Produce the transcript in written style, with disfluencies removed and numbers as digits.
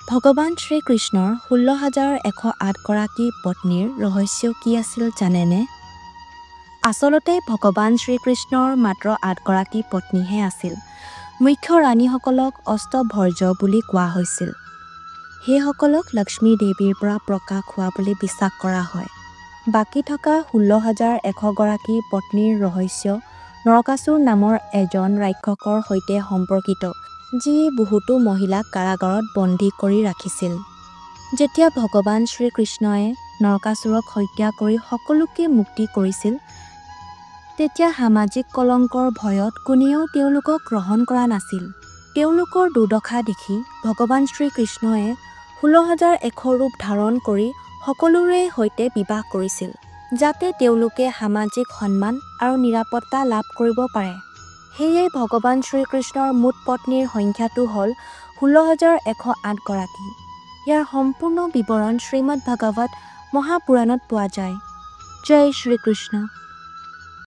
ভগৱান শ্ৰীকৃষ্ণৰ ১৬,১০৮ গৰাকী পত্নীৰ ৰহস্য কি আছিল জানেনে? আচলতে ভগৱান শ্ৰীকৃষ্ণৰ মাত্ৰ ৮ গৰাকী পত্নীহে আছিল। মুখ্য ৰাণীসকলক অষ্টভৰ্জ বুলি কোৱা হৈছিল। সেইসকলক লক্ষ্মী দেৱীৰ পৰা প্ৰকাশ হোৱা বুলি বিশ্বাস কৰা হয়। বাকী থকা ১৬,১০০ গৰাকী পত্নীৰ ৰহস্য নৰকাসুৰ নামৰ এজন ৰাক্ষসৰ সৈতে সম্পৰ্কিত, যিয়ে বহুতো মহিলাক কাৰাগাৰত বন্দী কৰি ৰাখিছিল। যেতিয়া ভগৱান শ্ৰীকৃষ্ণই নৰকাসুৰক হত্যা কৰি সকলোকে মুক্তি কৰিছিল, তেতিয়া সামাজিক কলংকৰ ভয়ত কোনেও তেওঁলোকক গ্ৰহণ কৰা নাছিল। তেওঁলোকৰ দুৰ্দশা দেখি ভগৱান শ্ৰীকৃষ্ণই ১৬,১০০ ৰূপ ধাৰণ কৰি সকলোৰে সৈতে বিবাহ কৰিছিল, যাতে তেওঁলোকে সামাজিক সন্মান আৰু নিৰাপত্তা লাভ কৰিব পাৰে। সেয়ে ভগৱান শ্ৰীকৃষ্ণৰ মুঠ পত্নীৰ সংখ্যাটো হ'ল ১৬,১০৮ গৰাকী। ইয়াৰ সম্পূৰ্ণ বিৱৰণ শ্ৰীমদ ভাগৱত মহাপুৰাণত পোৱা যায়। জয় শ্ৰীকৃষ্ণ।